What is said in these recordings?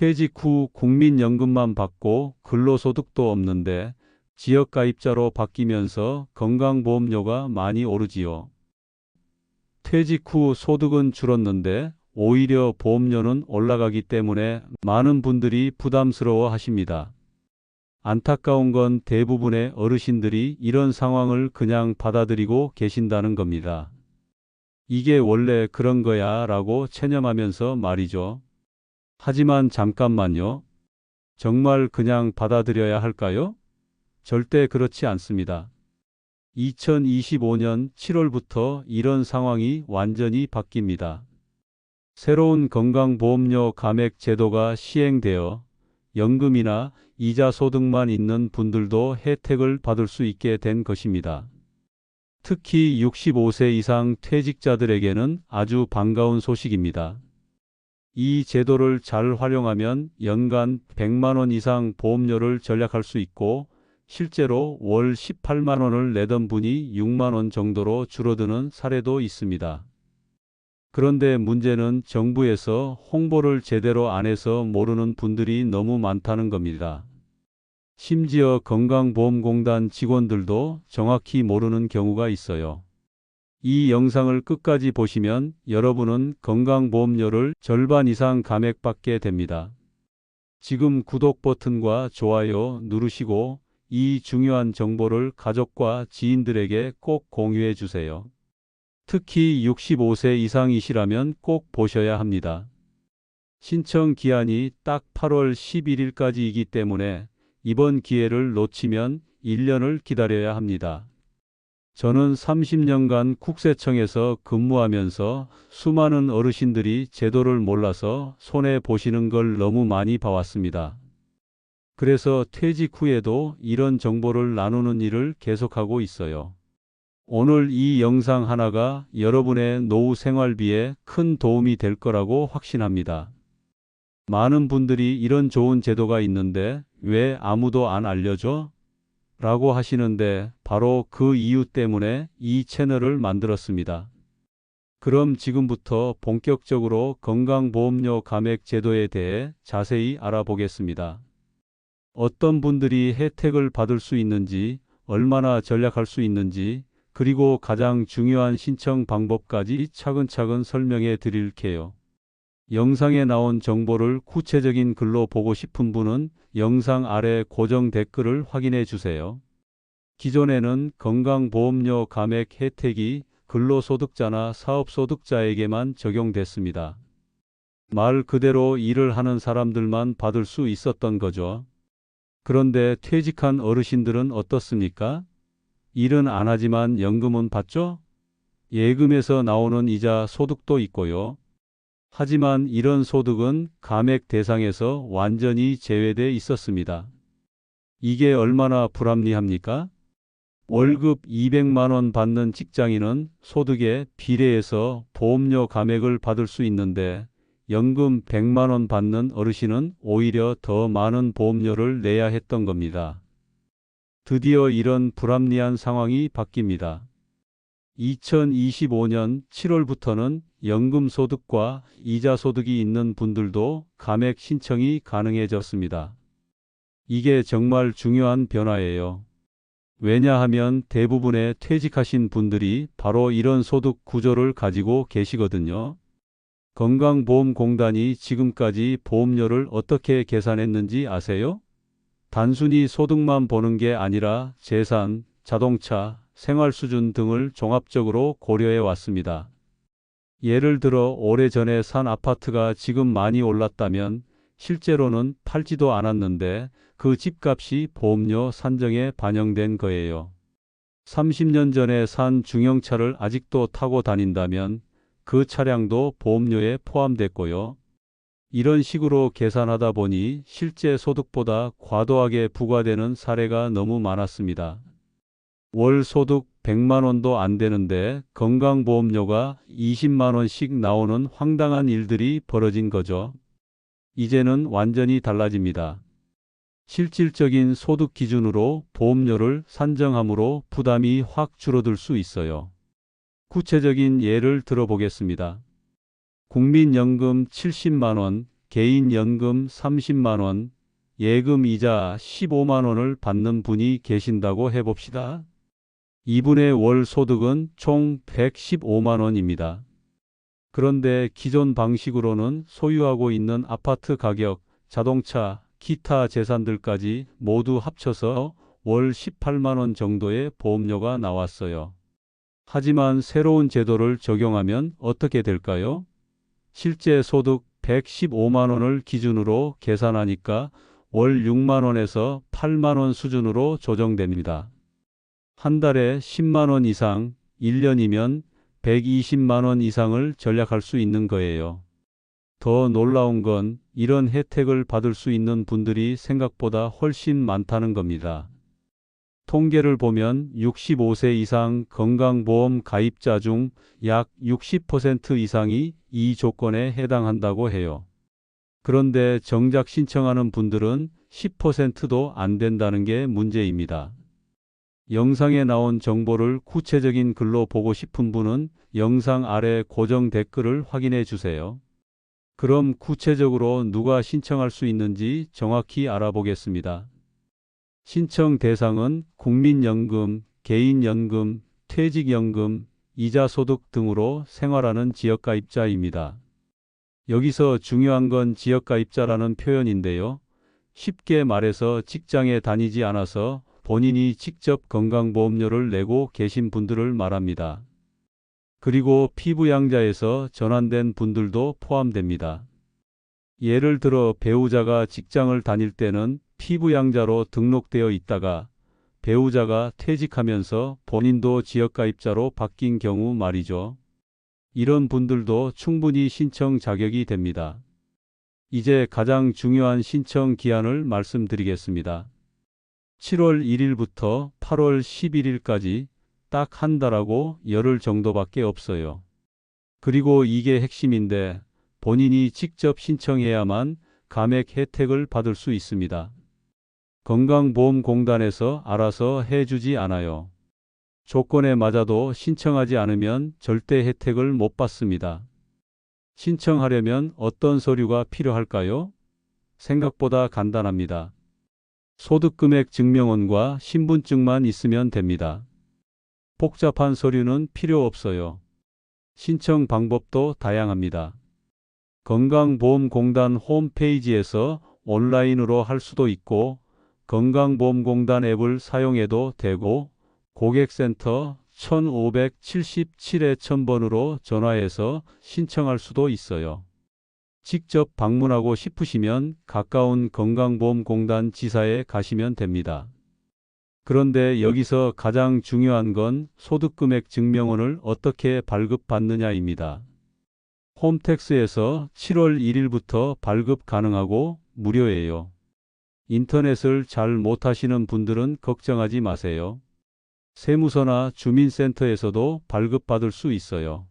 퇴직 후 국민연금만 받고 근로소득도 없는데 지역가입자로 바뀌면서 건강보험료가 많이 오르지요. 퇴직 후 소득은 줄었는데 오히려 보험료는 올라가기 때문에 많은 분들이 부담스러워 하십니다. 안타까운 건 대부분의 어르신들이 이런 상황을 그냥 받아들이고 계신다는 겁니다. 이게 원래 그런 거야 라고 체념하면서 말이죠. 하지만 잠깐만요. 정말 그냥 받아들여야 할까요? 절대 그렇지 않습니다. 2025년 7월부터 이런 상황이 완전히 바뀝니다. 새로운 건강보험료 감액 제도가 시행되어 연금이나 이자 소득만 있는 분들도 혜택을 받을 수 있게 된 것입니다. 특히 65세 이상 퇴직자들에게는 아주 반가운 소식입니다. 이 제도를 잘 활용하면 연간 100만 원 이상 보험료를 절약할 수 있고 실제로 월 18만 원을 내던 분이 6만 원 정도로 줄어드는 사례도 있습니다. 그런데 문제는 정부에서 홍보를 제대로 안 해서 모르는 분들이 너무 많다는 겁니다. 심지어 건강보험공단 직원들도 정확히 모르는 경우가 있어요. 이 영상을 끝까지 보시면 여러분은 건강보험료를 절반 이상 감액받게 됩니다. 지금 구독 버튼과 좋아요 누르시고 이 중요한 정보를 가족과 지인들에게 꼭 공유해 주세요. 특히 65세 이상이시라면 꼭 보셔야 합니다. 신청 기한이 딱 8월 11일까지이기 때문에 이번 기회를 놓치면 1년을 기다려야 합니다. 저는 30년간 국세청에서 근무하면서 수많은 어르신들이 제도를 몰라서 손해보시는 걸 너무 많이 봐왔습니다. 그래서 퇴직 후에도 이런 정보를 나누는 일을 계속하고 있어요. 오늘 이 영상 하나가 여러분의 노후 생활비에 큰 도움이 될 거라고 확신합니다. 많은 분들이 이런 좋은 제도가 있는데 왜 아무도 안 알려줘? 라고 하시는데 바로 그 이유 때문에 이 채널을 만들었습니다. 그럼 지금부터 본격적으로 건강보험료 감액 제도에 대해 자세히 알아보겠습니다. 어떤 분들이 혜택을 받을 수 있는지, 얼마나 절약할 수 있는지, 그리고 가장 중요한 신청 방법까지 차근차근 설명해 드릴게요. 영상에 나온 정보를 구체적인 글로 보고 싶은 분은 영상 아래 고정 댓글을 확인해 주세요. 기존에는 건강보험료 감액 혜택이 근로소득자나 사업소득자에게만 적용됐습니다. 말 그대로 일을 하는 사람들만 받을 수 있었던 거죠. 그런데 퇴직한 어르신들은 어떻습니까? 일은 안 하지만 연금은 받죠? 예금에서 나오는 이자 소득도 있고요. 하지만 이런 소득은 감액 대상에서 완전히 제외돼 있었습니다. 이게 얼마나 불합리합니까? 월급 200만 원 받는 직장인은 소득에 비례해서 보험료 감액을 받을 수 있는데 연금 100만 원 받는 어르신은 오히려 더 많은 보험료를 내야 했던 겁니다. 드디어 이런 불합리한 상황이 바뀝니다. 2025년 7월부터는 연금 소득과 이자 소득이 있는 분들도 감액 신청이 가능해졌습니다. 이게 정말 중요한 변화예요. 왜냐하면 대부분의 퇴직하신 분들이 바로 이런 소득 구조를 가지고 계시거든요. 건강보험공단이 지금까지 보험료를 어떻게 계산했는지 아세요? 단순히 소득만 보는 게 아니라 재산, 자동차, 생활수준 등을 종합적으로 고려해 왔습니다. 예를 들어 오래전에 산 아파트가 지금 많이 올랐다면 실제로는 팔지도 않았는데 그 집값이 보험료 산정에 반영된 거예요. 30년 전에 산 중형차를 아직도 타고 다닌다면 그 차량도 보험료에 포함됐고요. 이런 식으로 계산하다 보니 실제 소득보다 과도하게 부과되는 사례가 너무 많았습니다. 월 소득 100만 원도 안 되는데 건강보험료가 20만 원씩 나오는 황당한 일들이 벌어진 거죠. 이제는 완전히 달라집니다. 실질적인 소득 기준으로 보험료를 산정함으로 부담이 확 줄어들 수 있어요. 구체적인 예를 들어보겠습니다. 국민연금 70만 원, 개인연금 30만 원, 예금 이자 15만 원을 받는 분이 계신다고 해봅시다. 이분의 월 소득은 총 115만 원입니다. 그런데 기존 방식으로는 소유하고 있는 아파트 가격, 자동차, 기타 재산들까지 모두 합쳐서 월 18만 원 정도의 보험료가 나왔어요. 하지만 새로운 제도를 적용하면 어떻게 될까요? 실제 소득 115만 원을 기준으로 계산하니까 월 6만 원에서 8만 원 수준으로 조정됩니다. 한 달에 10만 원 이상, 1년이면 120만 원 이상을 절약할 수 있는 거예요. 더 놀라운 건 이런 혜택을 받을 수 있는 분들이 생각보다 훨씬 많다는 겁니다. 통계를 보면 65세 이상 건강보험 가입자 중 약 60% 이상이 이 조건에 해당한다고 해요. 그런데 정작 신청하는 분들은 10%도 안 된다는 게 문제입니다. 영상에 나온 정보를 구체적인 글로 보고 싶은 분은 영상 아래 고정 댓글을 확인해 주세요. 그럼 구체적으로 누가 신청할 수 있는지 정확히 알아보겠습니다. 신청 대상은 국민연금, 개인연금, 퇴직연금, 이자소득 등으로 생활하는 지역가입자입니다. 여기서 중요한 건 지역가입자라는 표현인데요. 쉽게 말해서 직장에 다니지 않아서 본인이 직접 건강보험료를 내고 계신 분들을 말합니다. 그리고 피부양자에서 전환된 분들도 포함됩니다. 예를 들어 배우자가 직장을 다닐 때는 피부양자로 등록되어 있다가 배우자가 퇴직하면서 본인도 지역가입자로 바뀐 경우 말이죠. 이런 분들도 충분히 신청 자격이 됩니다. 이제 가장 중요한 신청 기한을 말씀드리겠습니다. 7월 1일부터 8월 11일까지 딱 한 달하고 열흘 정도밖에 없어요. 그리고 이게 핵심인데 본인이 직접 신청해야만 감액 혜택을 받을 수 있습니다. 건강보험공단에서 알아서 해주지 않아요. 조건에 맞아도 신청하지 않으면 절대 혜택을 못 받습니다. 신청하려면 어떤 서류가 필요할까요? 생각보다 간단합니다. 소득금액 증명원과 신분증만 있으면 됩니다. 복잡한 서류는 필요 없어요. 신청 방법도 다양합니다. 건강보험공단 홈페이지에서 온라인으로 할 수도 있고 건강보험공단 앱을 사용해도 되고 고객센터 1577-1000번으로 전화해서 신청할 수도 있어요. 직접 방문하고 싶으시면 가까운 건강보험공단 지사에 가시면 됩니다. 그런데 여기서 가장 중요한 건 소득금액 증명원을 어떻게 발급받느냐입니다. 홈택스에서 7월 1일부터 발급 가능하고 무료예요. 인터넷을 잘 못하시는 분들은 걱정하지 마세요. 세무서나 주민센터에서도 발급받을 수 있어요.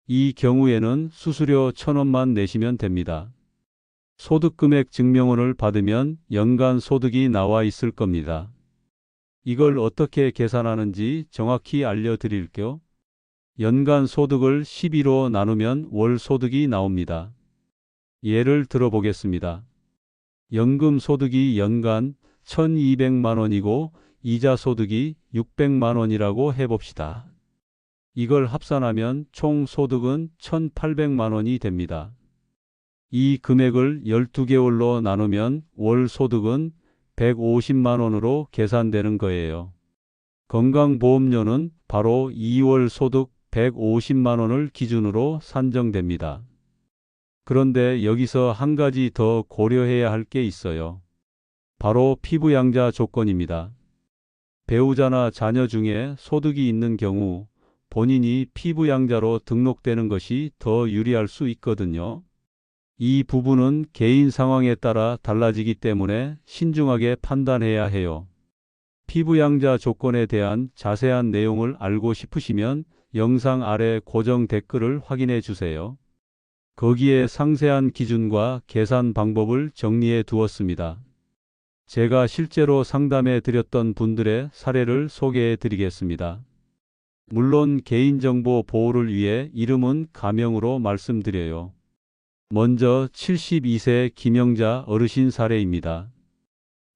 이 경우에는 수수료 1,000원만 내시면 됩니다. 소득금액 증명원을 받으면 연간 소득이 나와 있을 겁니다. 이걸 어떻게 계산하는지 정확히 알려드릴게요. 연간 소득을 12로 나누면 월 소득이 나옵니다. 예를 들어 보겠습니다. 연금 소득이 연간 1,200만 원이고 이자 소득이 600만 원이라고 해봅시다. 이걸 합산하면 총 소득은 1,800만 원이 됩니다. 이 금액을 12개월로 나누면 월 소득은 150만 원으로 계산되는 거예요. 건강보험료는 바로 2월 소득 150만 원을 기준으로 산정됩니다. 그런데 여기서 한 가지 더 고려해야 할 게 있어요. 바로 피부양자 조건입니다. 배우자나 자녀 중에 소득이 있는 경우 본인이 피부양자로 등록되는 것이 더 유리할 수 있거든요. 이 부분은 개인 상황에 따라 달라지기 때문에 신중하게 판단해야 해요. 피부양자 조건에 대한 자세한 내용을 알고 싶으시면 영상 아래 고정 댓글을 확인해 주세요. 거기에 상세한 기준과 계산 방법을 정리해 두었습니다. 제가 실제로 상담해 드렸던 분들의 사례를 소개해 드리겠습니다. 물론 개인정보 보호를 위해 이름은 가명으로 말씀드려요. 먼저 72세 김영자 어르신 사례입니다.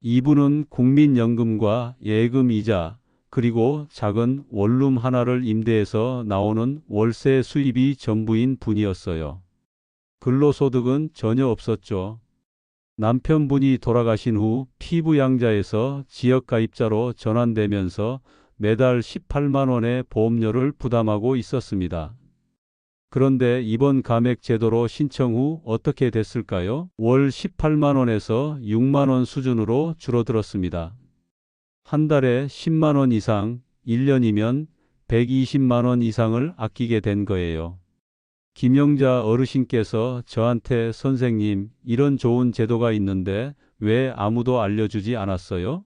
이분은 국민연금과 예금이자 그리고 작은 원룸 하나를 임대해서 나오는 월세 수입이 전부인 분이었어요. 근로소득은 전혀 없었죠. 남편분이 돌아가신 후 피부양자에서 지역가입자로 전환되면서 매달 18만 원의 보험료를 부담하고 있었습니다. 그런데 이번 감액 제도로 신청 후 어떻게 됐을까요? 월 18만 원에서 6만 원 수준으로 줄어들었습니다. 한 달에 10만 원 이상, 1년이면 120만 원 이상을 아끼게 된 거예요. 김영자 어르신께서 저한테 선생님, 이런 좋은 제도가 있는데 왜 아무도 알려주지 않았어요?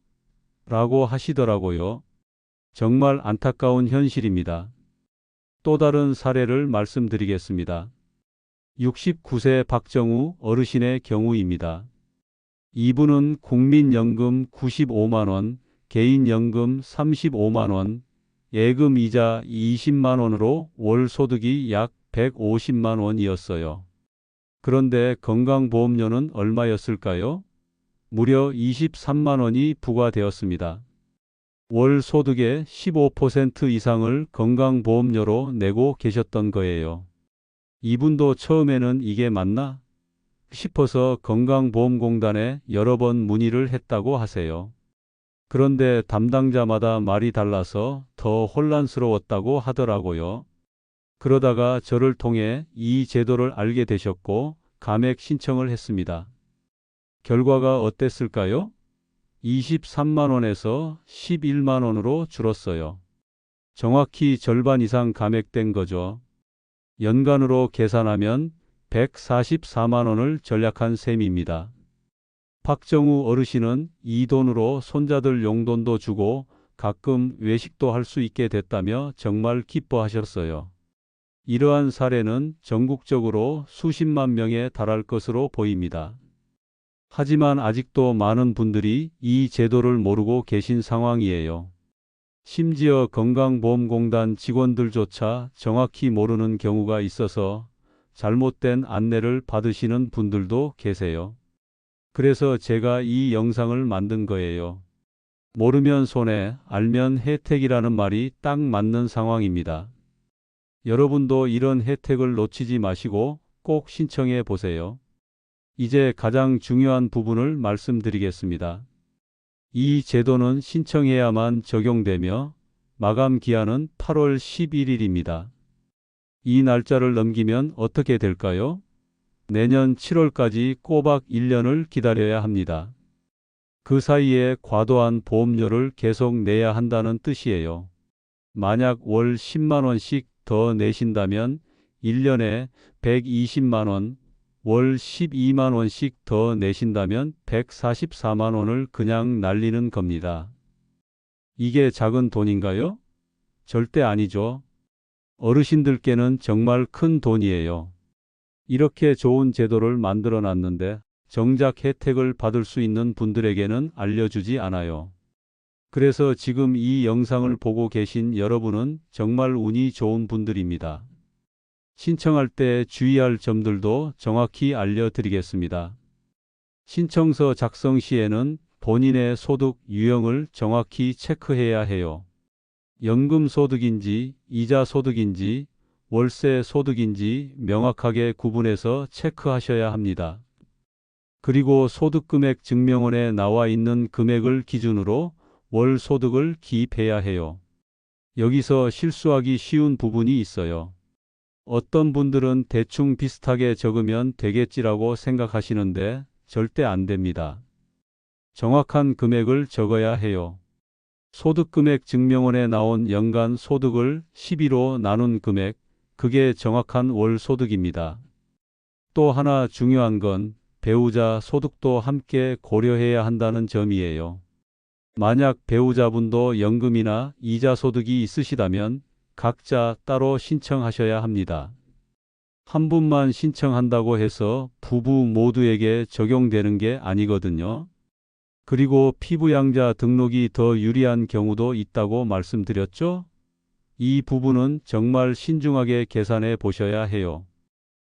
라고 하시더라고요. 정말 안타까운 현실입니다. 또 다른 사례를 말씀드리겠습니다. 69세 박정우 어르신의 경우입니다. 이분은 국민연금 95만 원, 개인연금 35만 원, 예금이자 20만 원으로 월 소득이 약 150만 원이었어요. 그런데 건강보험료는 얼마였을까요? 무려 23만 원이 부과되었습니다. 월 소득의 15% 이상을 건강보험료로 내고 계셨던 거예요. 이분도 처음에는 이게 맞나 싶어서 건강보험공단에 여러 번 문의를 했다고 하세요. 그런데 담당자마다 말이 달라서 더 혼란스러웠다고 하더라고요. 그러다가 저를 통해 이 제도를 알게 되셨고 감액 신청을 했습니다. 결과가 어땠을까요? 23만 원에서 11만 원으로 줄었어요. 정확히 절반 이상 감액된 거죠. 연간으로 계산하면 144만 원을 절약한 셈입니다. 박정우 어르신은 이 돈으로 손자들 용돈도 주고 가끔 외식도 할 수 있게 됐다며 정말 기뻐하셨어요. 이러한 사례는 전국적으로 수십만 명에 달할 것으로 보입니다. 하지만 아직도 많은 분들이 이 제도를 모르고 계신 상황이에요. 심지어 건강보험공단 직원들조차 정확히 모르는 경우가 있어서 잘못된 안내를 받으시는 분들도 계세요. 그래서 제가 이 영상을 만든 거예요. 모르면 손해, 알면 혜택이라는 말이 딱 맞는 상황입니다. 여러분도 이런 혜택을 놓치지 마시고 꼭 신청해 보세요. 이제 가장 중요한 부분을 말씀드리겠습니다. 이 제도는 신청해야만 적용되며 마감 기한은 8월 11일입니다. 이 날짜를 넘기면 어떻게 될까요? 내년 7월까지 꼬박 1년을 기다려야 합니다. 그 사이에 과도한 보험료를 계속 내야 한다는 뜻이에요. 만약 월 10만 원씩 더 내신다면 1년에 120만 원, 월 12만 원씩 더 내신다면 144만 원을 그냥 날리는 겁니다. 이게 작은 돈인가요? 절대 아니죠. 어르신들께는 정말 큰 돈이에요. 이렇게 좋은 제도를 만들어 놨는데 정작 혜택을 받을 수 있는 분들에게는 알려주지 않아요. 그래서 지금 이 영상을 보고 계신 여러분은 정말 운이 좋은 분들입니다. 신청할 때 주의할 점들도 정확히 알려드리겠습니다. 신청서 작성 시에는 본인의 소득 유형을 정확히 체크해야 해요. 연금 소득인지, 이자 소득인지, 월세 소득인지 명확하게 구분해서 체크하셔야 합니다. 그리고 소득금액 증명원에 나와 있는 금액을 기준으로 월 소득을 기입해야 해요. 여기서 실수하기 쉬운 부분이 있어요. 어떤 분들은 대충 비슷하게 적으면 되겠지라고 생각하시는데 절대 안 됩니다. 정확한 금액을 적어야 해요. 소득금액 증명원에 나온 연간 소득을 12로 나눈 금액, 그게 정확한 월 소득입니다. 또 하나 중요한 건 배우자 소득도 함께 고려해야 한다는 점이에요. 만약 배우자분도 연금이나 이자 소득이 있으시다면 각자 따로 신청하셔야 합니다. 한 분만 신청한다고 해서 부부 모두에게 적용되는 게 아니거든요. 그리고 피부양자 등록이 더 유리한 경우도 있다고 말씀드렸죠? 이 부분은 정말 신중하게 계산해 보셔야 해요.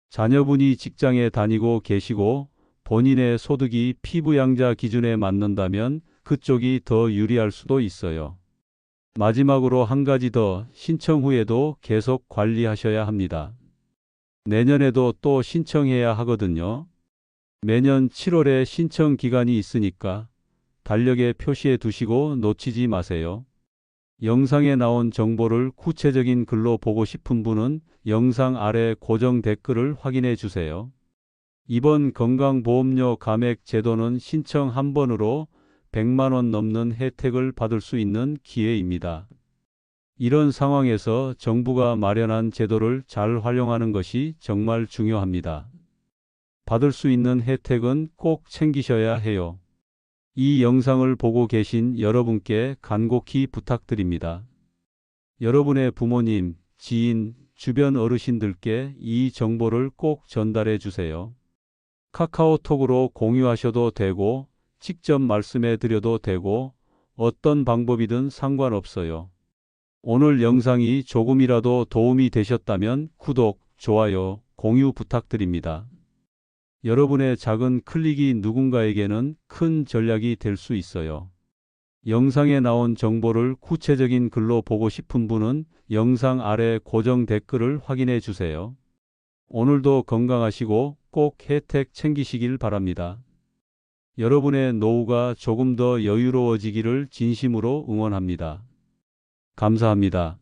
자녀분이 직장에 다니고 계시고 본인의 소득이 피부양자 기준에 맞는다면 그쪽이 더 유리할 수도 있어요. 마지막으로 한 가지 더, 신청 후에도 계속 관리하셔야 합니다. 내년에도 또 신청해야 하거든요. 매년 7월에 신청 기간이 있으니까 달력에 표시해 두시고 놓치지 마세요. 영상에 나온 정보를 구체적인 글로 보고 싶은 분은 영상 아래 고정 댓글을 확인해 주세요. 이번 건강보험료 감액 제도는 신청 한 번으로 100만 원 넘는 혜택을 받을 수 있는 기회입니다. 이런 상황에서 정부가 마련한 제도를 잘 활용하는 것이 정말 중요합니다. 받을 수 있는 혜택은 꼭 챙기셔야 해요. 이 영상을 보고 계신 여러분께 간곡히 부탁드립니다. 여러분의 부모님, 지인, 주변 어르신들께 이 정보를 꼭 전달해 주세요. 카카오톡으로 공유하셔도 되고, 직접 말씀해 드려도 되고, 어떤 방법이든 상관없어요. 오늘 영상이 조금이라도 도움이 되셨다면 구독, 좋아요, 공유 부탁드립니다. 여러분의 작은 클릭이 누군가에게는 큰 전략이 될 수 있어요. 영상에 나온 정보를 구체적인 글로 보고 싶은 분은 영상 아래 고정 댓글을 확인해 주세요. 오늘도 건강하시고 꼭 혜택 챙기시길 바랍니다. 여러분의 노후가 조금 더 여유로워지기를 진심으로 응원합니다. 감사합니다.